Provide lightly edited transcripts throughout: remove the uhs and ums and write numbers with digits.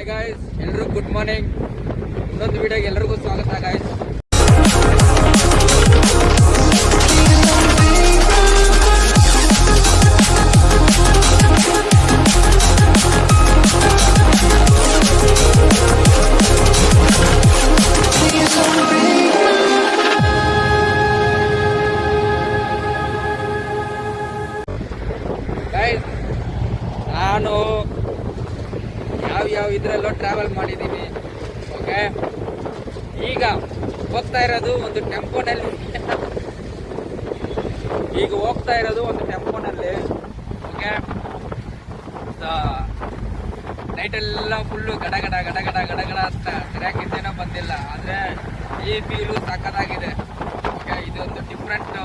Hi guys, ಎಲ್ಲರೂ good morning. ಇನ್ನೊಂದು ವಿಡಿಯೋಗೆ ಎಲ್ಲರಿಗೂ ಸ್ವಾಗತ ಗಾಯ್ಸ್. ಗಾಯ್ಸ್, ನಾನು ಯಾವ ಇದರಲ್ಲೋ ಟ್ರಾವೆಲ್ ಮಾಡಿದ್ದೀನಿ. ಓಕೆ, ಈಗ ಹೋಗ್ತಾ ಇರೋದು ಒಂದು ಟೆಂಪೋನಲ್ಲಿ. ಓಕೆ, ನೈಟೆಲ್ಲ ಫುಲ್ಲು ಗಡ ಗಡ ಗಡ ಗಡ ಗಡ ಗಡ ಅಂತ ಸರಿಯಾಗಿದ್ದೇನೋ ಬಂದಿಲ್ಲ, ಆದರೆ ಈ ಫೀಲು ಸಕ್ಕತ್ತಾಗಿದೆ. ಓಕೆ, ಇದೊಂದು ಡಿಫ್ರೆಂಟ್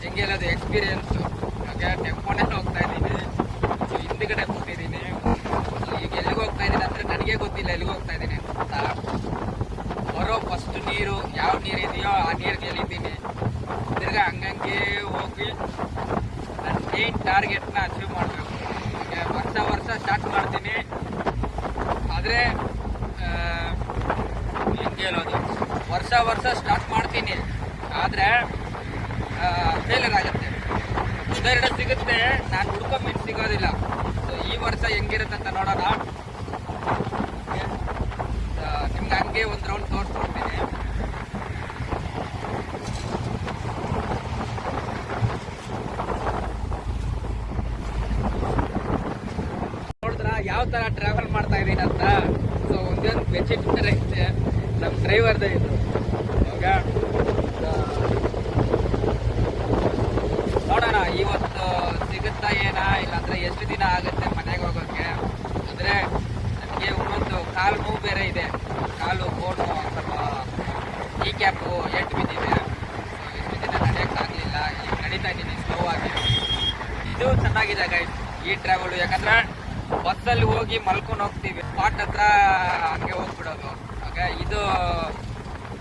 ಹೆಂಗೆ ಹೇಳೋದು ಎಕ್ಸ್ಪೀರಿಯನ್ಸು. ಓಕೆ, ಟೆಂಪೋನಲ್ಲಿ ಹೋಗ್ತಾ ಇದ್ದೀನಿ, ಹಿಂದ್ಗಡೆ ಕೂತಿದ್ದೀನಿ. ಈಗ ಎಲ್ಲಿಗೆ ಹೋಗ್ತಾ ಇದ್ದೀನಿ ಅಂದರೆ ನನಗೆ ಗೊತ್ತಿಲ್ಲ ಎಲ್ಲಿಗೆ ಹೋಗ್ತಾ ಇದ್ದೀನಿ ಅಂತ. ಬರೋ ಫಸ್ಟ್ ನೀರು ಯಾವ ನೀರು ಇದೆಯೋ ಆ ನೀರಿಗೆ ಎಳಿತೀನಿ. ತಿರ್ಗಾ ಹಂಗಂಗೆ ಹೋಗಿ ನನ್ನ ಮೇನ್ ಟಾರ್ಗೆಟ್ನ ಅಚೀವ್ ಮಾಡಬೇಕು. ವರ್ಷ ಸ್ಟಾರ್ಟ್ ಮಾಡ್ತೀನಿ, ಆದರೆ ಹೆಂಗೆ ಹೇಳೋದು, ವರ್ಷ ಸ್ಟಾರ್ಟ್ ಮಾಡ್ತೀನಿ, ಆದರೆ ಫೇಲಿಯರ್ ಆಗುತ್ತೆ. ಉದಾಹರಣೆ ಸಿಗುತ್ತೆ, ನಾನು ಹುಡ್ಕೊಂಬಿಟ್ಟು ಸಿಗೋದಿಲ್ಲ. ಸೊ ಈ ವರ್ಷ ಹೆಂಗಿರುತ್ತೆ ಅಂತ ನೋಡೋಣ. ನಿಮ್ಗೆ ಹಂಗೆ ಒಂದು ರೌಂಡ್ ತೋರಿಸ್ಕೊಡ್ತೀನಿ. ನೋಡಿದ್ರ ಯಾವ ಥರ ಟ್ರಾವೆಲ್ ಮಾಡ್ತಾ ಇದ್ದೀನಿ ಅಂತ. ಸೊ ಒಂದೊಂದು ಬೆಡ್ಶೀಟ್ ಥರ ಇದೆ, ನಮ್ಮ ಡ್ರೈವರ್ದೇ ಇದು. ಇವಾಗ ನೋಡೋಣ ಇವತ್ತು ಸಿಗುತ್ತಾ ಏನಾ, ಇಲ್ಲಾಂದರೆ ಎಷ್ಟು ದಿನ ಆಗುತ್ತೆ ಮನೆಗೆ ಹೋಗೋಕ್ಕೆ. ಅಂದರೆ ನನಗೆ ಒಂದೊಂದು ಕಾಲು ನೋವು ಬೇರೆ ಇದೆ, ಕಾಲು ಬೋನು ಸ್ವಲ್ಪ ಈ ಕ್ಯಾಪು ಏಟು ಬಿದ್ದಿದೆ. ಎಷ್ಟು ದಿನ ನಡೆಯೋಕ್ಕಾಗಲಿಲ್ಲ, ಈಗ ನಡೀತಾ ಇದ್ದೀನಿ ಸ್ಲೋ ಆಗಿ. ಇದು ಚೆನ್ನಾಗಿದೆ ಗೈಸ್ ಈ ಟ್ರಾವೆಲು, ಯಾಕಂದರೆ ಬಸ್ಸಲ್ಲಿ ಹೋಗಿ ಮಲ್ಕೊಂಡು ಹೋಗ್ತೀವಿ, ಸ್ಪಾಟ್ ಹತ್ರ ಹಂಗೆ ಹೋಗ್ಬಿಡೋದು. ಓಕೆ, ಇದು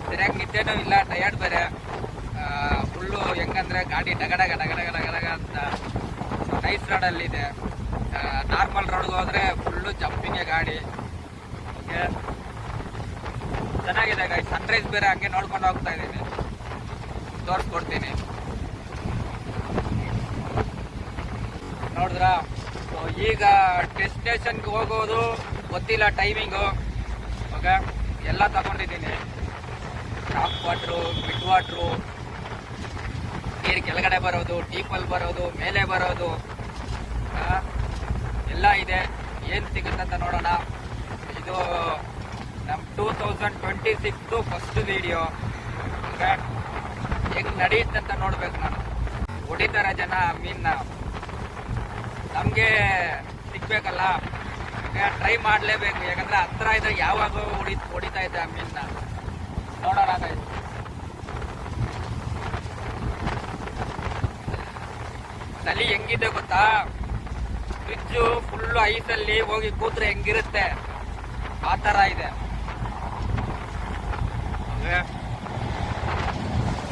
ಸರಿಯಾಗಿ ನಿದ್ದೆನೂ ಇಲ್ಲ, ಟಯರ್ಡ್ ಬೇರೆ ಫುಲ್ಲು. ಹೆಂಗಂದ್ರೆ ಗಾಡಿ ಡಗಡ ಗಡ ಅಂತ ನೈಸ್ ರೋಡಲ್ಲಿದೆ. ನಾರ್ಮಲ್ ರೋಡ್ಗೆ ಹೋದರೆ ಫುಲ್ಲು ಜಂಪಿಂಗೆ ಗಾಡಿ. ಓಕೆ, ಚೆನ್ನಾಗಿದೆ ಗಾಡಿ. ಸನ್ರೈಸ್ ಬೇರೆ ಹಂಗೆ ನೋಡ್ಕೊಂಡು ಹೋಗ್ತಾ ಇದ್ದೀನಿ, ತೋರಿಸ್ಕೊಡ್ತೀನಿ. ನೋಡಿದ್ರಾ, ಈಗ ಡೆಸ್ಟಿನೇಷನ್ಗೆ ಹೋಗೋದು ಗೊತ್ತಿಲ್ಲ ಟೈಮಿಂಗು. ಓಕೆ, ಎಲ್ಲ ತಗೊಂಡಿದ್ದೀನಿ, ಟಾಪ್ ವಾಟ್ರು, ಮಿಡ್ ವಾಟ್ರು, ನೀರು ಕೆಳಗಡೆ ಬರೋದು, ಡೀಪಲ್ಲಿ ಬರೋದು, ಮೇಲೆ ಬರೋದು ಎಲ್ಲ ಇದೆ. ಏನು ಸಿಗುತ್ತಂತ ನೋಡೋಣ. ಇದು ನಮ್ಮ 2026 ಫಸ್ಟ್ ವಿಡಿಯೋ. ಓಕೆ, ಹೆಂಗೆ ನಡೆಯುತ್ತಂತ ನೋಡ್ಬೇಕು ನಾನು. ಹೊಡಿತಾರ ಜನ ಮೀನ್ನ, ನಮಗೆ ಸಿಗ್ಬೇಕಲ್ಲ. ಓಕೆ, ಟ್ರೈ ಮಾಡಲೇಬೇಕು, ಯಾಕಂದರೆ ಹತ್ರ ಇದ್ದರೆ ಯಾವಾಗ ಹೊಡಿತಾ ಇದ್ದೆ ಆ ಮೀನ್ನ. ನೋಡೋಣ ಗೈಸ್. ಚಳಿ ಹೆಂಗಿದೆ ಗೊತ್ತಾ, ಫ್ರಿಜ್ಜು ಫುಲ್ಲು ಐಸಲ್ಲಿ ಹೋಗಿ ಕೂತ್ರೆ ಹೆಂಗಿರುತ್ತೆ ಆ ಥರ ಇದೆ.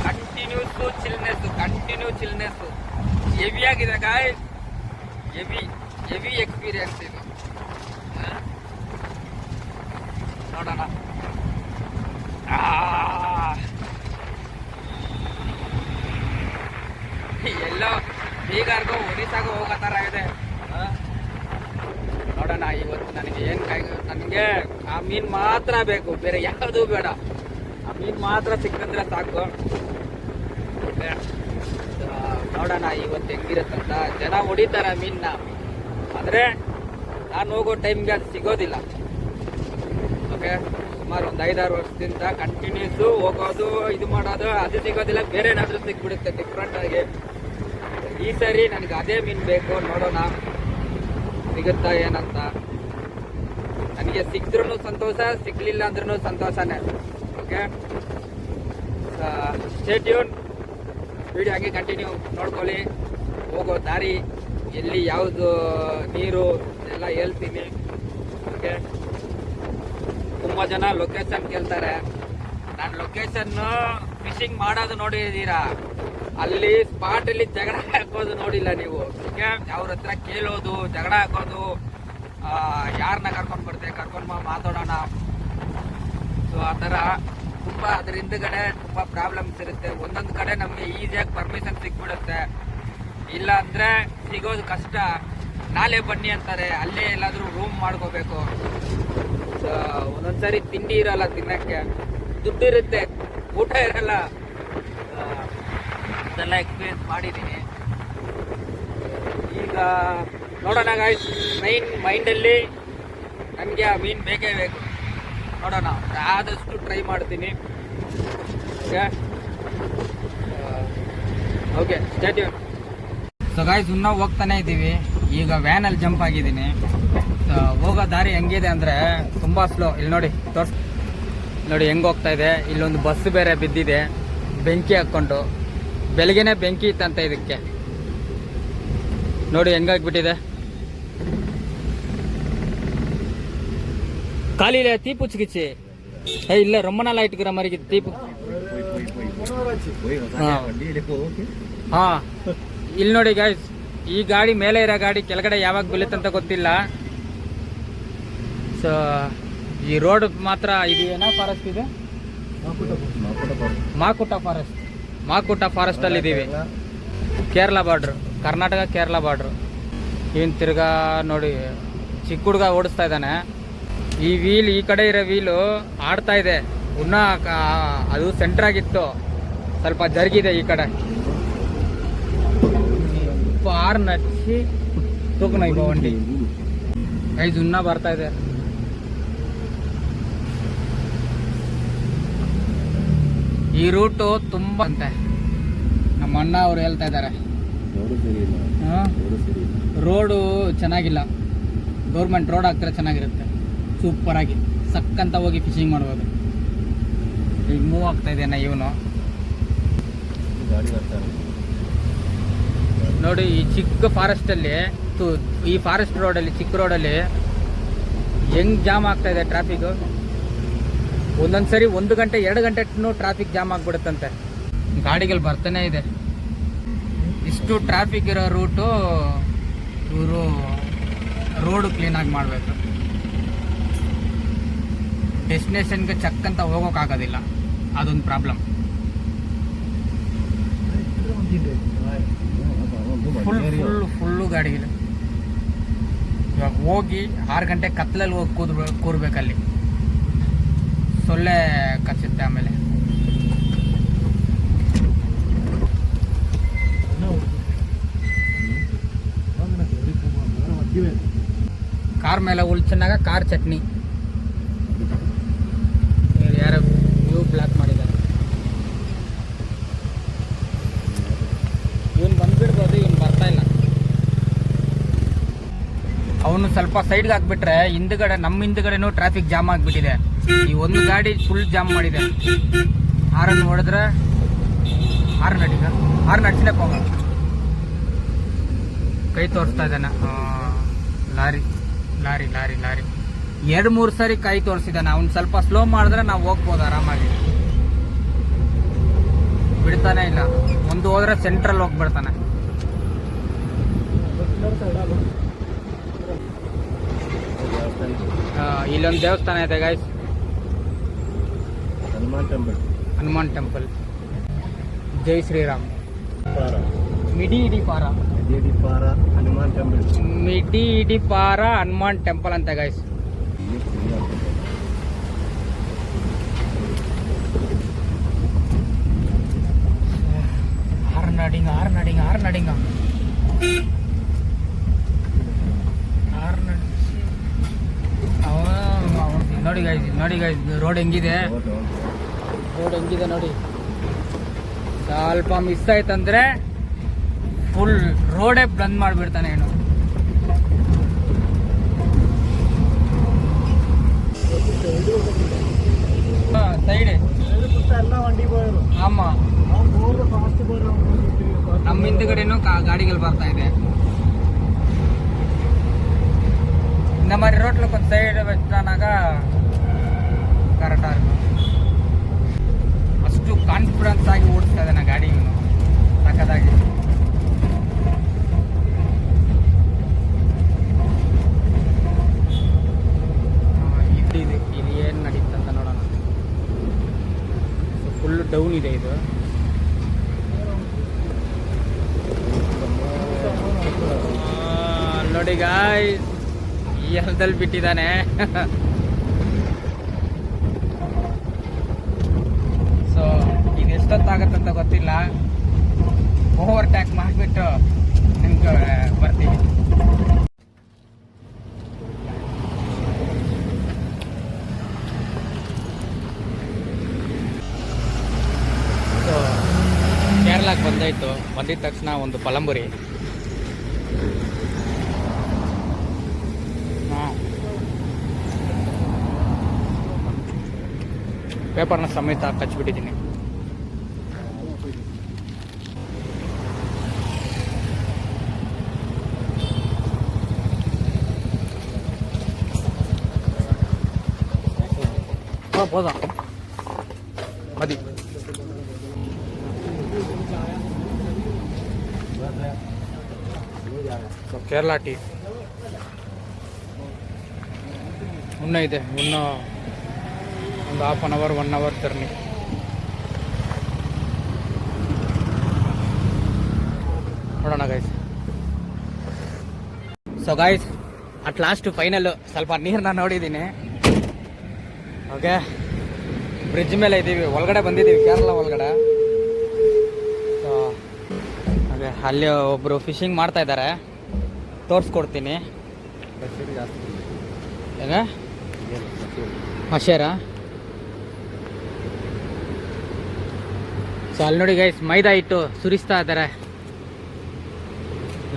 ಕಂಟಿನ್ಯೂ ಚಿಲ್ನೆಸ್ಸು ಹೆವಿಯಾಗಿದೆ ಗಾಯ್ಸ್. ಹೆವಿ ಎಕ್ಸ್ಪೀರಿಯನ್ಸ್ ಇದು. ನೋಡೋಣ. ಎಲ್ಲೋ ಬೀಗಾರ್ಗೋ ಒರಿಸ್ಸಾಗೋ ಹೋಗೋ ಥರ ಇದೆ. ನೋಡೋಣ ಇವತ್ತು ನನಗೆ ನನಗೆ ಆ ಮೀನು ಮಾತ್ರ ಬೇಕು, ಬೇರೆ ಯಾವುದೂ ಬೇಡ. ಆ ಮೀನು ಮಾತ್ರ ಸಿಕ್ಕಂದ್ರೆ ಸಾಕು. ನೋಡೋಣ ಇವತ್ತು ಹೆಂಗಿರುತ್ತಂತ. ಜನ ಹೊಡಿತಾರೆ ಮೀನನ್ನ, ಆದರೆ ನಾನು ಹೋಗೋ ಟೈಮ್ಗೆ ಅದು ಸಿಗೋದಿಲ್ಲ. ಓಕೆ, ಸುಮಾರು ಒಂದು 5-6 ವರ್ಷದಿಂದ ಕಂಟಿನ್ಯೂಸು ಹೋಗೋದು, ಇದು ಮಾಡೋದು, ಅದು ಸಿಗೋದಿಲ್ಲ, ಬೇರೆ ಏನಾದರೂ ಸಿಕ್ಬಿಡುತ್ತೆ ಡಿಫ್ರೆಂಟಾಗಿ. ಈ ಸರಿ ನನಗೆ ಅದೇ ಮೀನು ಬೇಕು. ನೋಡೋಣ ಸಿಗುತ್ತಾ ಏನಂತ. ನನಗೆ ಸಿಕ್ಕಿದ್ರೂ ಸಂತೋಷ, ಸಿಗಲಿಲ್ಲ ಅಂದ್ರೂ ಸಂತೋಷನೇ. Okay, stay tune. ವಿಡಿಯೋ ಹಾಗೆ ಕಂಟಿನ್ಯೂ ನೋಡ್ಕೊಳ್ಳಿ. ಹೋಗೋ ದಾರಿ ಎಲ್ಲಿ ಯಾವುದು ನೀರು ಎಲ್ಲ ಹೇಳ್ತೀನಿ. ಓಕೆ, ತುಂಬ ಜನ ಲೊಕೇಶನ್ ಕೇಳ್ತಾರೆ. ನಾನು ಲೊಕೇಶನ್ನು ಫಿಶಿಂಗ್ ಮಾಡೋದು ನೋಡಿದ್ದೀರಾ, ಅಲ್ಲಿ ಸ್ಪಾಟ್ ಅಲ್ಲಿ ಜಗಳ ಹಾಕೋದು ನೋಡಿಲ್ಲ ನೀವು. ಅವ್ರ ಹತ್ರ ಕೇಳೋದು, ಜಗಳ ಹಾಕೋದು, ಯಾರ ಯಾರನ್ನ ಕರ್ಕೊಂಡು ಮಾತಾಡೋಣ. ಸೊ ಆ ಥರ ತುಂಬ ಅದ್ರ ಹಿಂದ್ಗಡೆ ತುಂಬ ಪ್ರಾಬ್ಲಮ್ಸ್ ಇರುತ್ತೆ. ಒಂದೊಂದು ಕಡೆ ನಮಗೆ ಈಸಿಯಾಗಿ ಪರ್ಮಿಷನ್ ಸಿಕ್ಬಿಡುತ್ತೆ, ಇಲ್ಲ ಅಂದರೆ ಸಿಗೋದು ಕಷ್ಟ. ನಾಳೆ ಬನ್ನಿ ಅಂತಾರೆ, ಅಲ್ಲೇ ಎಲ್ಲಾದರೂ ರೂಮ್ ಮಾಡ್ಕೋಬೇಕು. ಸೊ ಒಂದೊಂದ್ಸರಿ ತಿಂಡಿ ಇರಲ್ಲ ತಿನ್ನೋಕ್ಕೆ, ದುಡ್ಡಿರುತ್ತೆ ಊಟ ಇರಲ್ಲ. ಅದೆಲ್ಲ ಎಕ್ಸ್ಪೀರಿಯನ್ಸ್ ಮಾಡಿದ್ದೀನಿ. ಈಗ ನೋಡೋಣ ಗಾಯ್ಸ್, ಮೈಂಡಲ್ಲಿ ನನಗೆ ಆ ಮೀನು ಬೇಕೇ ಬೇಕು. ನೋಡೋಣ, ಆದಷ್ಟು ಟ್ರೈ ಮಾಡ್ತೀನಿ. Okay stay tune. So guys, ಇನ್ನೂ ಹೋಗ್ತಾನೆ ಇದ್ದೀವಿ. ಈಗ ವ್ಯಾನಲ್ಲಿ ಜಂಪ್ ಆಗಿದ್ದೀನಿ. ಹೋಗೋ ದಾರಿ ಹೆಂಗಿದೆ ಅಂದರೆ ತುಂಬ ಸ್ಲೋ. ಇಲ್ಲಿ ನೋಡಿ ನೋಡಿ ಹೆಂಗೆ ಹೋಗ್ತಾ ಇದೆ. ಇಲ್ಲೊಂದು ಬಸ್ ಬೇರೆ ಬಿದ್ದಿದೆ ಬೆಂಕಿ ಹಾಕ್ಕೊಂಡು. ಬೆಳಗ್ಗೆನೆ ಬೆಂಕಿ ಇತ್ತಂತ ಇದಕ್ಕೆ. ನೋಡಿ ಹೆಂಗಾಗ್ಬಿಟ್ಟಿದೆ. ಕಾಲಿಲೆ ತೀಪು ಚಿಕಿತ್ಸೆ ಇಲ್ಲ ரொம்ப நாள் ஆயிட்டுக்கிற மாதிரி தீப்பு. ಹಾ ಇಲ್ಲಿ ನೋಡಿ ಗೈಸ್, ಈ ಗಾಡಿ ಮೇಲೆ ಇರೋ ಗಾಡಿ ಕೆಳಗಡೆ ಯಾವಾಗ ಬೀಳುತ್ತಂತ ಗೊತ್ತಿಲ್ಲ. ಸೊ ಈ ರೋಡ್ ಮಾತ್ರ ಇದು ಏನೋ ಫಾರೆಸ್ಟ್ ಇದೆ, ಮಾಕುಟ ಫಾರೆಸ್ಟ್ ಅಲ್ಲಿ ಇದೀವಿ. Kerala border, Karnataka Kerala border. ಇವನ್ ತಿರ್ಗಾ ನೋಡಿ ಚಿಕ್ಕ ಹುಡುಗ ಓಡಿಸ್ತಾ ಇದ್ದಾನೆ. ಈ ವೀಲ್, ಈ ಕಡೆ ಇರೋ ವೀಲು ಆಡ್ತಾ ಇದೆ. ಅದು ಸೆಂಟ್ರ್ ಆಗಿತ್ತು, ಸ್ವಲ್ಪ ಜರುಗಿದೆ ಈ ಕಡೆ. ಹಾರ್ನ್ ಹಚ್ಚಿ ತೂಕನ ಈಗ ವಂಡಿ ಗೈಸ್ ಉನ್ನ ಬರ್ತಾ ಇದೆ. ಈ ರೂಟು ತುಂಬ ಅಂತೆ ನಮ್ಮ ಅಣ್ಣ ಅವ್ರು ಹೇಳ್ತಾ ಇದ್ದಾರೆ. ರೋಡು ಚೆನ್ನಾಗಿಲ್ಲ, ಗೌರ್ಮೆಂಟ್ ರೋಡ್ ಆಗ್ತಾರೆ ಚೆನ್ನಾಗಿರುತ್ತೆ. ಸೂಪರ್ ಆಗಿ ಸಕ್ಕಂತ ಹೋಗಿ ಫಿಶಿಂಗ್ ಮಾಡ್ಬೋದು. ಈಗ ಮೂವ್ ಆಗ್ತಾ ಇದೆಯಣ್ಣ ಇವನು. ನೋಡಿ ಈ ಚಿಕ್ಕ ಫಾರೆಸ್ಟಲ್ಲಿ, ಈ ಫಾರೆಸ್ಟ್ ರೋಡಲ್ಲಿ, ಚಿಕ್ಕ ರೋಡಲ್ಲಿ ಹೆಂಗ್ ಜಾಮ್ ಆಗ್ತಾ ಇದೆ ಟ್ರಾಫಿಕ್. ಒಂದೊಂದ್ಸರಿ 1 ಗಂಟೆ 2 ಗಂಟೆನೂ ಟ್ರಾಫಿಕ್ ಜಾಮ್ ಆಗ್ಬಿಡುತ್ತಂತೆ. ಗಾಡಿಗಳು ಬರ್ತಾನೆ ಇದೆ. ಇಷ್ಟು ಟ್ರಾಫಿಕ್ ಇರೋ ರೂಟು ಇವರು ರೋಡು ಕ್ಲೀನಾಗಿ ಮಾಡಬೇಕು. ಡೆಸ್ಟಿನೇಷನ್ಗೆ ಚಕ್ಕಂತ ಹೋಗೋಕ್ಕಾಗೋದಿಲ್ಲ, ಅದೊಂದು ಪ್ರಾಬ್ಲಮ್. ಫುಲ್ಲು ಗಾಡಿಗಳು. ಇವಾಗ ಹೋಗಿ 6 ಗಂಟೆ ಕತ್ಲಲ್ಲಿ ಹೋಗಿ ಕೂರ್ಬೇಕಲ್ಲಿ, ಸೊಳ್ಳೆ ಕಚ್ಚುತ್ತೆ. ಆಮೇಲೆ ಕಾರ್ ಮೇಲೆ ಉಳ್ಚನ್ನಾಗ ಕಾರ್ ಚಟ್ನಿ. ಯಾರೋ ವ್ಯೂ ಬ್ಲಾಕ್ ಮಾಡಿದ್ದಾರೆ. ಇವನು ಬಂದ್ಬಿಡ್ಬೋದು, ಇವನು ಬರ್ತಾ ಇಲ್ಲ. ಅವನು ಸ್ವಲ್ಪ ಸೈಡ್ಗೆ ಹಾಕ್ಬಿಟ್ರೆ ನಮ್ಮ ಹಿಂದ್ಗಡೆನೂ ಟ್ರಾಫಿಕ್ ಜಾಮ್ ಆಗಿಬಿಟ್ಟಿದೆ. ಈ ಒಂದು ಗಾಡಿ ಫುಲ್ ಜಾಮ್ ಮಾಡಿದೆ. ಹಾರನ್ ಹೊಡೆದ್ರೆ ಹಾರ್ನ್ ಹಚ್ಚಲೇ ಹೋಗ. ಕೈ ತೋರಿಸ್ತಾ ಇದ್ದಾನೆ. ಲಾರಿ 2-3 ಸರಿ ಕೈ ತೋರಿಸಿದ್ದಾನೆ. ಅವ್ನು ಸ್ವಲ್ಪ ಸ್ಲೋ ಮಾಡಿದ್ರೆ ನಾವು ಹೋಗ್ಬೋದು ಆರಾಮಾಗಿ. ಬಿಡ್ತಾನೆ ಇಲ್ಲ. ಒಂದು ಹೋದ್ರೆ ಸೆಂಟ್ರಲ್ ಹೋಗ್ಬಿಡ್ತಾನೆ. ಇಲ್ಲೊಂದು ದೇವಸ್ಥಾನ ಇದೆ ಗೈಸ್, ಹನುಮಾನ್ ಟೆಂಪಲ್. ಜೈ ಶ್ರೀರಾಮ್. ಮಿಡಿಪಾರ ಹನುಮಾನ್ ಟೆಂಪಲ್ ಅಂತ ಗೈಸ್. ಹಾರ್ನಡಿಂಗ ನೋಡಿ ಗೈಸ್ ರೋಡ್ ಹೆಂಗಿದೆ ನೋಡಿ. ಸ್ವಲ್ಪ ಮಿಸ್ ಆಯ್ತಂದ್ರೆ ಫುಲ್ ರೋಡೇ ಬಂದ್ ಮಾಡಿಬಿಡ್ತಾನೆ ಏನು. ಸೈಡ್ ಆಮ ನಮ್ಮ ಹಿಂದ್ಗಡೆನೂ ಗಾಡಿಗಳು ಬರ್ತಾ ಇದೆ. இந்த மாதிரி ரோட்டில் கொஞ்சம் சைடு வச்சுட்டானாக்கா கரெக்டாக இருக்கும். ಅಷ್ಟು ಕಾನ್ಫಿಡೆನ್ಸ್ ಆಗಿ ಓಡಿಸ್ತಾ ಇದ್ದಾನೆ ಗಾಡಿ ಇವನು, ಸಕ್ಕತ್ತಾಗಿ. ಡೌನ್ ಇದೆ ಇದು. ನೋಡಿ ಗಾಯ್ಸ್, ಈ ಹಲ್ದಲ್ಲಿ ಬಿಟ್ಟಿದ್ದಾನೆ. ಸೊ ಇದು ಎಷ್ಟೊತ್ತಾಗತ್ತಂತ ಗೊತ್ತಿಲ್ಲ. ಓವರ್ ಟ್ಯಾಕ್ ಮಾಡಿಬಿಟ್ಟು ನಿಮ್ಗೆ ಬರ್ತೀವಿ. ಸೊ ಕೇರಳಕ್ಕೆ ಬಂದಾಯಿತು. ಬಂದಿದ ತಕ್ಷಣ ಒಂದು ಪಲಂಬುರಿ, ಪೇಪರ್ನ ಸಮೇತ ಕಚ್ಬಿಟ್ಟಿದ್ದೀನಿ. போதா மதி ಸೊ ಕೇರಳ ಟೀ ಇನ್ನೂ ಇದೆ. ಇನ್ನೂ ಒಂದು ಹಾಫ್ ಆನ್ ಅವರ್ 1 ಅವರ್ ತರ್ನಿ. ನೋಡೋಣ guys. So guys, at last final ಸ್ವಲ್ಪ ನೀರನ್ನ ನೋಡಿದ್ದೀನಿ. ಓಕೆ, ಬ್ರಿಡ್ಜ್ ಮೇಲೆ ಇದ್ದೀವಿ, ಒಳಗಡೆ ಬಂದಿದ್ದೀವಿ, ಕೇರಳ ಒಳಗಡೆ. ಸೊ ಹಾಗೆ ಅಲ್ಲಿ ಒಬ್ಬರು ಫಿಶಿಂಗ್ ಮಾಡ್ತಾ ಇದ್ದಾರೆ, ತೋರಿಸ್ಕೊಡ್ತೀನಿ. ಹೇಗೆ ಮಷೇರಾ? ಸೊ ಅಲ್ಲಿ ನೋಡಿ ಗೈಸ್, ಮೈದಾ ಹಿಟ್ಟು ಸುರಿಸ್ತಾ ಇದ್ದಾರೆ.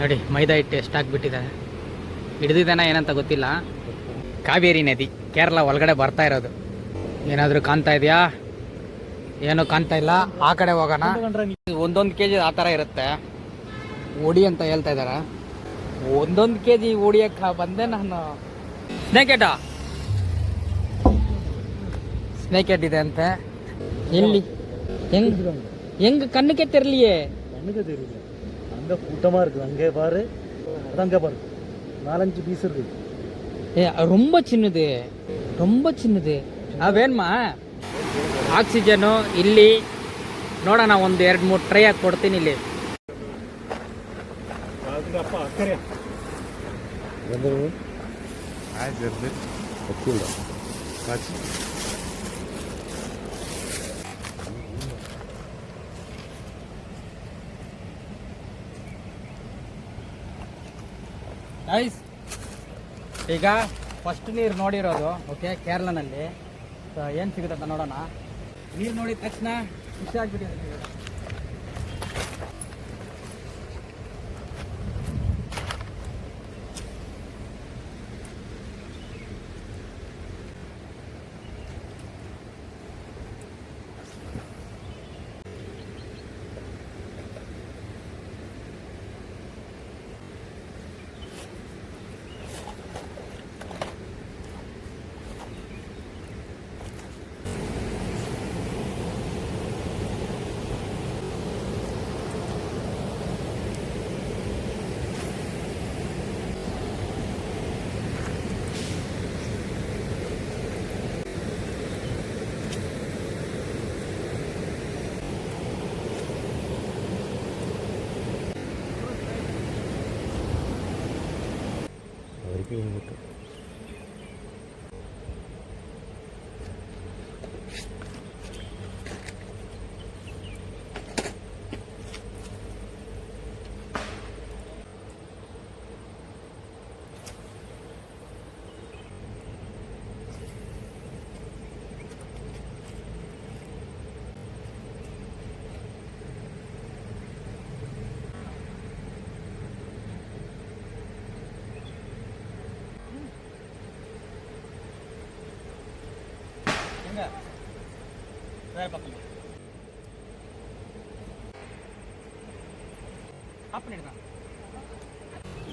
ನೋಡಿ ಮೈದಾ ಹಿಟ್ಟು ಎಷ್ಟಾಗ್ಬಿಟ್ಟಿದ್ದಾರೆ. ಹಿಡ್ದಿದ್ದಾನ ಏನಂತ ಗೊತ್ತಿಲ್ಲ. ಕಾವೇರಿ ನದಿ ಕೇರಳ ಒಳಗಡೆ ಬರ್ತಾ ಇರೋದು. ಏನಾದರೂ ಕಾಣ್ತಾ ಇದೆಯಾ? ಏನೂ ಕಾಣ್ತಾ ಇಲ್ಲ. ಆ ಕಡೆ ಹೋಗೋಣ. 1 kg ಆ ಥರ ಇರುತ್ತೆ ಓಡಿ ಅಂತ ಹೇಳ್ತಾ ಇದ್ದಾರೆ. 1 kg ಓಡಿಯಕ್ಕೆ ಬಂದೆ ನಾನು. ಸ್ನೇಕ್ ಹೆಡ್ ಇದೆ ಅಂತೆ. ಎಲ್ಲಿ? ಹೆಂಗ್ ಕಣ್ಣಕ್ಕೆ ತೆರಲಿಯೇ? கண்ணுக்கு தெரியல. அங்கே கூட்டமாக இருக்குது. அங்கே பாரு, அது அங்கே பாரு, 4-5 பீஸ் இருக்குது. ரொம்ப சின்னது, ரொம்ப ಚಿನ್ನದು. ಅವೇನ್ಮಾ ಆಕ್ಸಿಜನ್ನು ಇಲ್ಲಿ ನೋಡೋಣ. ಒಂದು 2-3 ಟ್ರೈ ಹಾಕಿ ಕೊಡ್ತೀನಿ ಇಲ್ಲಿ. ಗೈಸ್, ಈಗ ಫಸ್ಟ್ ನೀರು ನೋಡಿರೋದು. ಓಕೆ, ಕೇರಳನಲ್ಲಿ ಏನು ಸಿಗುತ್ತೆ ಅಂತ ನೋಡೋಣ. ನೀರು ನೋಡಿದ ತಕ್ಷಣ ಖುಷಿ ಆಗ್ಬಿಟ್ಟಿದೆ.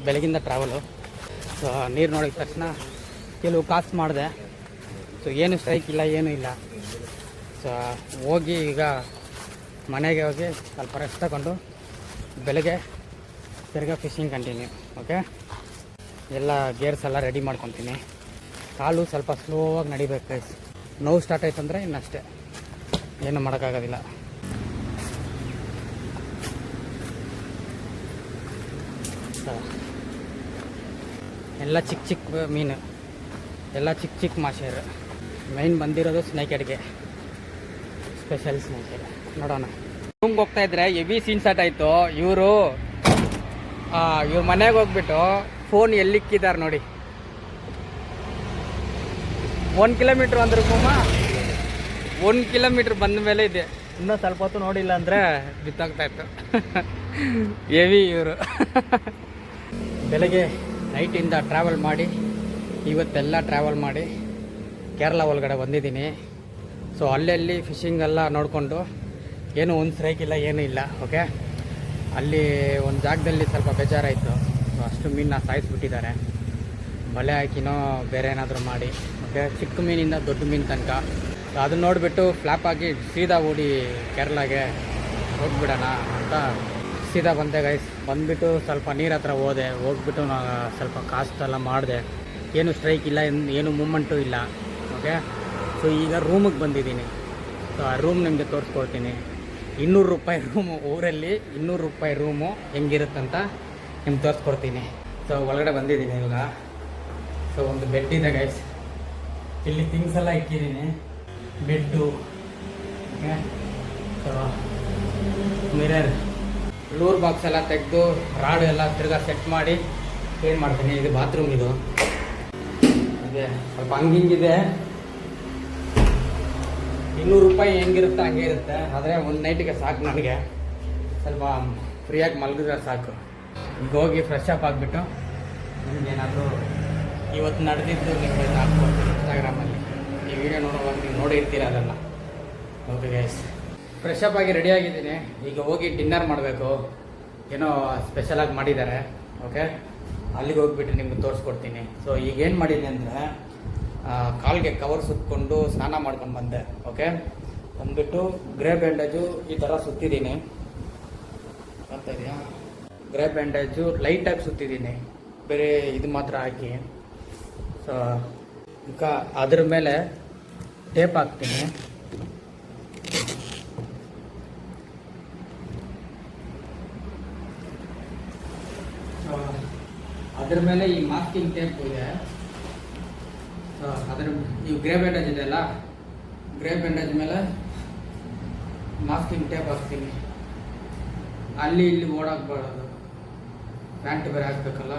ಬೆಳಗಿಂದ ಟ್ರಾವೆಲು. ಸೊ ನೀರು ನೋಡಿದ ತಕ್ಷಣ ಕೆಲವು ಕಾಸು ಮಾಡಿದೆ. ಸೊ ಏನು ಸ್ಟ್ರೈಕ್ ಇಲ್ಲ, ಏನೂ ಇಲ್ಲ. ಸೊ ಹೋಗಿ ಈಗ ಮನೆಗೆ ಹೋಗಿ ಸ್ವಲ್ಪ ರೆಸ್ಟ್ ತಗೊಂಡು ಬೆಳಗ್ಗೆ ತಿರ್ಗಾ ಫಿಶಿಂಗ್ ಕಂಟಿನ್ಯೂ. ಓಕೆ, ಎಲ್ಲ ಗೇರ್ಸ್ ಎಲ್ಲ ರೆಡಿ ಮಾಡ್ಕೊತೀನಿ. ಕಾಲು ಸ್ವಲ್ಪ ಸ್ಲೋವಾಗಿ ನಡಿಬೇಕು ಗೈಸ್. ನೋವು ಸ್ಟಾರ್ಟ್ ಆಯ್ತು ಅಂದರೆ ಇನ್ನಷ್ಟೇ. ಏನು ಮಾಡೋಕ್ಕಾಗೋದಿಲ್ಲ. ಎಲ್ಲ ಚಿಕ್ಕ ಚಿಕ್ಕ ಮೀನು, ಎಲ್ಲ ಚಿಕ್ಕ ಚಿಕ್ಕ ಮಾಷೇರು. ಮೈನ್ ಬಂದಿರೋದು ಸ್ನೇಕೆಡ್ಗೆ, ಸ್ಪೆಷಲ್ ಸ್ನೇಕೆಡ್. ನೋಡೋಣ. ರೂಮ್ಗೆ ಹೋಗ್ತಾ ಇದ್ರೆ ಹೆವಿ ಸೀನ್ ಸ್ಟಾರ್ಟ್ ಆಯಿತು. ಇವ್ರ ಮನೆಗೆ ಹೋಗ್ಬಿಟ್ಟು ಫೋನ್ ಎಲ್ಲಿಕ್ಕಿದ್ದಾರೆ ನೋಡಿ. 1 ಕಿಲೋಮೀಟ್ರ್ ಅಂದ್ರೂ 1 ಕಿಲೋಮೀಟ್ರ್ ಬಂದ ಮೇಲೆ ಇದೆ. ಇನ್ನೂ ಸ್ವಲ್ಪ ಹೊತ್ತು ನೋಡಿಲ್ಲ ಅಂದರೆ ಬಿತ್ತೋಗ್ತಾ ಇತ್ತು. ಹೆವಿ ಇವರು. ಬೆಳಗ್ಗೆ ನೈಟಿಂದ ಟ್ರಾವೆಲ್ ಮಾಡಿ ಇವತ್ತೆಲ್ಲ ಟ್ರಾವೆಲ್ ಮಾಡಿ ಕೇರಳ ಒಳಗಡೆ ಬಂದಿದ್ದೀನಿ. ಸೊ ಅಲ್ಲೆಲ್ಲಿ ಫಿಶಿಂಗೆಲ್ಲ ನೋಡಿಕೊಂಡು ಏನೂ ಒಂದು ಸ್ಟ್ರೈಕ್ ಇಲ್ಲ, ಏನೂ ಇಲ್ಲ. ಓಕೆ, ಅಲ್ಲಿ ಒಂದು ಜಾಗದಲ್ಲಿ ಸ್ವಲ್ಪ ಬೇಜಾರಾಯಿತು. ಸೊ ಅಷ್ಟು ಮೀನನ್ನ ಸಾಯಿಸ್ಬಿಟ್ಟಿದ್ದಾರೆ. ಬಲೆ ಹಾಕಿನೋ ಬೇರೆ ಏನಾದರೂ ಮಾಡಿ. ಓಕೆ, ಚಿಕ್ಕ ಮೀನಿಂದ ದೊಡ್ಡ ಮೀನು ತನಕ. ಸೊ ಅದನ್ನ ನೋಡಿಬಿಟ್ಟು ಫ್ಲಾಪ್ ಆಗಿ ಸೀದಾ ಓಡಿ ಕೇರಳಗೆ ಹೋಗ್ಬಿಡೋಣ ಅಂತ ಸೀದಾ ಬಂದೆ ಗೈಸ್. ಬಂದುಬಿಟ್ಟು ಸ್ವಲ್ಪ ನೀರು ಹತ್ರ ಹೋಗ್ಬಿಟ್ಟು ನಾನು ಸ್ವಲ್ಪ ಕಾಸ್ಟೆಲ್ಲ ಮಾಡಿದೆ. ಏನು ಸ್ಟ್ರೈಕ್ ಇಲ್ಲ, ಏನು ಮೂಮೆಂಟು ಇಲ್ಲ. ಓಕೆ, ಸೊ ಈಗ ರೂಮಿಗೆ ಬಂದಿದ್ದೀನಿ. ಸೊ ಆ ರೂಮ್ ನಿಮಗೆ ತೋರಿಸ್ಕೊಡ್ತೀನಿ. 200 ರೂಪಾಯಿ ರೂಮು, ಊರಲ್ಲಿ 200 ರೂಪಾಯಿ ರೂಮು ಹೆಂಗಿರುತ್ತಂತ ನಿಮ್ಗೆ ತೋರಿಸ್ಕೊಡ್ತೀನಿ. ಸೊ ಒಳಗಡೆ ಬಂದಿದ್ದೀನಿ ಇವಾಗ. ಸೊ ಒಂದು ಬೆಡ್ ಇದೆ ಗೈಸ್, ಇಲ್ಲಿ ಥಿಂಗ್ಸ್ ಎಲ್ಲ ಇಕ್ಕಿದ್ದೀನಿ. ಬೆಡ್ಡು, ಓಕೆ, ಸೊ ಮಿರರ್, ಲೂರ್ ಬಾಕ್ಸ್ ಎಲ್ಲ ತೆಗೆದು ರಾಡು ಎಲ್ಲ ತಿರ್ಗಾ ಸೆಟ್ ಮಾಡಿ ಕ್ಲೀನ್ ಮಾಡ್ತೀನಿ. ಇದು ಬಾತ್ರೂಮ್, ಇದು ಇದೆ ಸ್ವಲ್ಪ ಹಂಗಿಂಗಿದೆ. 200 ರೂಪಾಯಿ ಹೆಂಗಿರುತ್ತೆ ಹಂಗೆ ಇರುತ್ತೆ. ಆದರೆ ಒಂದು ನೈಟಿಗೆ ಸಾಕು ನನಗೆ. ಸ್ವಲ್ಪ ಫ್ರೀಯಾಗಿ ಮಲಗಿದ್ರೆ ಸಾಕು. ಈಗ ಹೋಗಿ ಫ್ರೆಶ್ ಅಪ್ ಆಗಿಬಿಟ್ಟು ನಿಮಗೇನಾದರೂ ಇವತ್ತು ನಡೆದಿದ್ದು ನಿಮಗೆ ಹಾಕ್ಕೊಡ್ತೀನಿ ಇನ್ಸ್ಟಾಗ್ರಾಮಲ್ಲಿ. ಈ ವಿಡಿಯೋ ನೋಡುವಾಗ ನೀವು ನೋಡಿರ್ತೀರ ಅದೆಲ್ಲ. ಓಕೆ ಗೈಸ್, ಫ್ರೆಶ್ ಅಪ್ ಆಗಿ ರೆಡಿ ಆಗಿದ್ದೀನಿ. ಈಗ ಹೋಗಿ ಡಿನ್ನರ್ ಮಾಡಬೇಕು. ಏನೋ ಸ್ಪೆಷಲಾಗಿ ಮಾಡಿದ್ದಾರೆ. ಓಕೆ, ಅಲ್ಲಿಗೆ ಹೋಗ್ಬಿಟ್ಟು ನಿಮ್ಗೆ ತೋರಿಸ್ಕೊಡ್ತೀನಿ. ಸೊ ಈಗ ಏನು ಮಾಡಿದ್ದೀನಿ ಅಂದರೆ, ಕಾಲಿಗೆ ಕವರ್ ಸುತ್ತಕೊಂಡು ಸ್ನಾನ ಮಾಡ್ಕೊಂಡು ಬಂದೆ. ಓಕೆ, ಬಂದುಬಿಟ್ಟು ಗ್ರೇ ಬ್ಯಾಂಡೇಜು ಈ ಥರ ಸುತ್ತಿದ್ದೀನಿ. ಬರ್ತಾ ಇದೆಯಾ? ಗ್ರೇ ಬ್ಯಾಂಡೇಜು ಲೈಟಾಗಿ ಸುತ್ತಿದ್ದೀನಿ, ಬೇರೆ ಇದು ಮಾತ್ರ ಹಾಕಿ. ಸೊ ಈಗ ಅದ್ರ ಮೇಲೆ ಟೇಪ್ ಹಾಕ್ತೀನಿ. ಅದ್ರ ಮೇಲೆ ಈ ಮಾಸ್ಕಿಂಗ್ ಟೇಪ್ ಇದೆ. ಅದ್ರ ಈ ಗ್ರೇ ಬ್ಯಾಂಡೇಜ್ ಇದೆ ಅಲ್ಲ, ಗ್ರೇ ಬ್ಯಾಂಡೇಜ್ ಮೇಲೆ ಮಾಸ್ಕಿಂಗ್ ಟೇಪ್ ಹಾಕ್ತೀನಿ. ಅಲ್ಲಿ ಇಲ್ಲಿ ಓಡಾಕ್ಬಾರ್ದು, ಪ್ಯಾಂಟ್ ಬೇರೆ ಹಾಕ್ಬೇಕಲ್ಲ.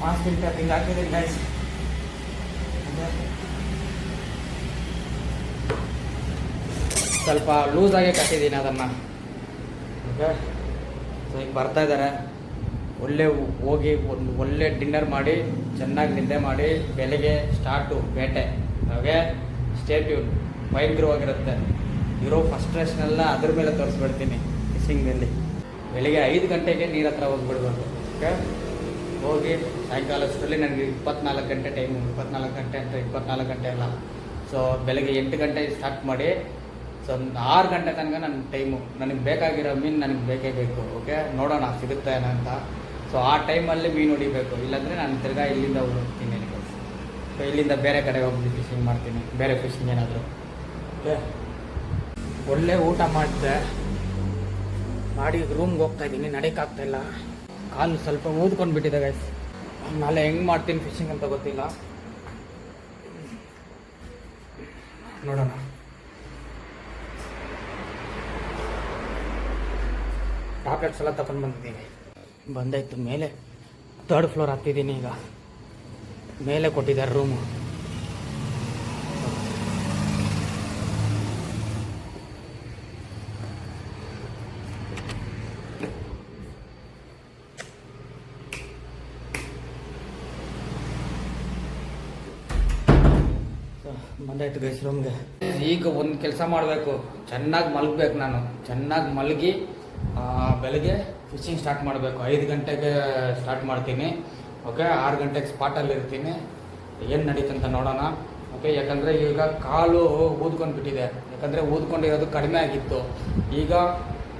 ಮಾಸ್ಕಿಂಗ್ ಟೇಪ್ ಹಿಂಗೆ ಹಾಕಿದ್ದೀನಿ ಗೈಸ್. ಸ್ವಲ್ಪ ಲೂಸಾಗೆ ಕಟ್ಟಿದ್ದೀನಿ ಅದನ್ನು. ಓಕೆ, ಸೊ ಈಗ ಬರ್ತಾ ಇದ್ದಾರೆ. ಹೋಗಿ ಒಂದು ಒಳ್ಳೆ ಡಿನ್ನರ್ ಮಾಡಿ ಚೆನ್ನಾಗಿ ನಿದ್ದೆ ಮಾಡಿ ಬೆಳಗ್ಗೆ ಸ್ಟಾರ್ಟು ಬೇಟೆ. ಓಕೆ, ಸ್ಟೇ ಟ್ಯೂನ್, ಭಯಂಕರವಾಗಿರುತ್ತೆ. ಇರೋ ಫಸ್ಟ್ರೇಷನೆಲ್ಲ ಅದ್ರ ಮೇಲೆ ತೋರಿಸ್ಬಿಡ್ತೀನಿ ಫಿಶಿಂಗಲ್ಲಿ. ಬೆಳಿಗ್ಗೆ 5 ಗಂಟೆಗೆ ನೀರು ಹತ್ರ ಹೋಗ್ಬಿಡ್ಬೇಕು. ಓಕೆ, ಹೋಗಿ ಸಾಯಂಕಾಲ ಅಷ್ಟರಲ್ಲಿ ನನಗೆ 24 ಗಂಟೆ ಟೈಮು. 24 ಗಂಟೆ ಅಂತ 24 ಗಂಟೆ ಅಲ್ಲ. ಸೊ ಬೆಳಗ್ಗೆ 8 ಗಂಟೆಗೆ ಸ್ಟಾರ್ಟ್ ಮಾಡಿ ಸೊ ಒಂದು 6 ಗಂಟೆ ತನಕ ನನ್ನ ಟೈಮು. ನನಗೆ ಬೇಕಾಗಿರೋ ಮೀನು ನನಗೆ ಬೇಕೇ ಬೇಕು. ಓಕೆ, ನೋಡೋಣ ಸಿಗುತ್ತೆ ಏನೋ ಅಂತ. ಸೊ ಆ ಟೈಮಲ್ಲಿ ಮೀನು ಹೊಡಿಬೇಕು, ಇಲ್ಲಾಂದರೆ ನಾನು ತಿರ್ಗಾ ಇಲ್ಲಿಂದ ಹೋಗ್ತೀನಿ. ನನಗೆ ಸೊ ಇಲ್ಲಿಂದ ಬೇರೆ ಕಡೆ ಹೋಗಿ ಫಿಶಿಂಗ್ ಮಾಡ್ತೀನಿ, ಬೇರೆ ಫಿಶಿಂಗ್ ಏನಾದರೂ. ಓಕೆ, ಒಳ್ಳೆ ಊಟ ಮಾಡಿದೆ, ಮಾಡಿ ರೂಮ್ಗೆ ಹೋಗ್ತಾ ಇದ್ದೀನಿ. ನಡೆಯೋಕ್ಕಾಗ್ತಾಯಿಲ್ಲ, ಕಾಲು ಸ್ವಲ್ಪ ಊದ್ಕೊಂಡು ಬಿಟ್ಟಿದೆ ಗೈಸ್. ನಾಳೆ ಹೆಂಗೆ ಮಾಡ್ತೀನಿ ಫಿಶಿಂಗ್ ಅಂತ ಗೊತ್ತಿಲ್ಲ, ನೋಡೋಣ. ಟ್ಯಾಬ್ಲೆಟ್ಸ್ ಎಲ್ಲ ತಗೊಂಡು ಬಂದಿದ್ದೀನಿ. ಬಂದಾಯ್ತು, ಮೇಲೆ 3rd ಫ್ಲೋರ್ ಹತ್ತಿದ್ದೀನಿ. ಈಗ ಮೇಲೆ ಕೊಟ್ಟಿದ್ದಾರೆ ರೂಮು. ಬಂದಾಯ್ತು ಗೈಸ್ ರೂಮ್ಗೆ. ಈಗ ಒಂದು ಕೆಲಸ ಮಾಡಬೇಕು, ಚೆನ್ನಾಗಿ ಮಲಗಬೇಕು. ನಾನು ಚೆನ್ನಾಗಿ ಮಲಗಿ ಬೆಳಗ್ಗೆ ಫಿಶಿಂಗ್ ಸ್ಟಾರ್ಟ್ ಮಾಡಬೇಕು. 5 ಗಂಟೆಗೆ ಸ್ಟಾರ್ಟ್ ಮಾಡ್ತೀನಿ. ಓಕೆ, 6 ಗಂಟೆಗೆ ಸ್ಪಾಟಲ್ಲಿ ಇರ್ತೀನಿ. ಏನು ನಡೀತಂತ ನೋಡೋಣ. ಓಕೆ, ಯಾಕಂದರೆ ಈಗ ಕಾಲು ಊದ್ಕೊಂಡು ಬಿಟ್ಟಿದೆ. ಯಾಕಂದರೆ ಊದ್ಕೊಂಡಿರೋದು ಕಡಿಮೆ ಆಗಿತ್ತು, ಈಗ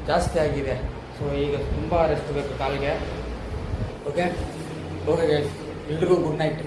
ಜಾಸ್ತಿ ಆಗಿದೆ. ಸೊ ಈಗ ತುಂಬ ರೆಸ್ಟ್ ಬೇಕು ಕಾಲಿಗೆ. ಓಕೆ, ಗೈಸ್, ಎಲ್ರಿಗೂ ಗುಡ್ ನೈಟ್.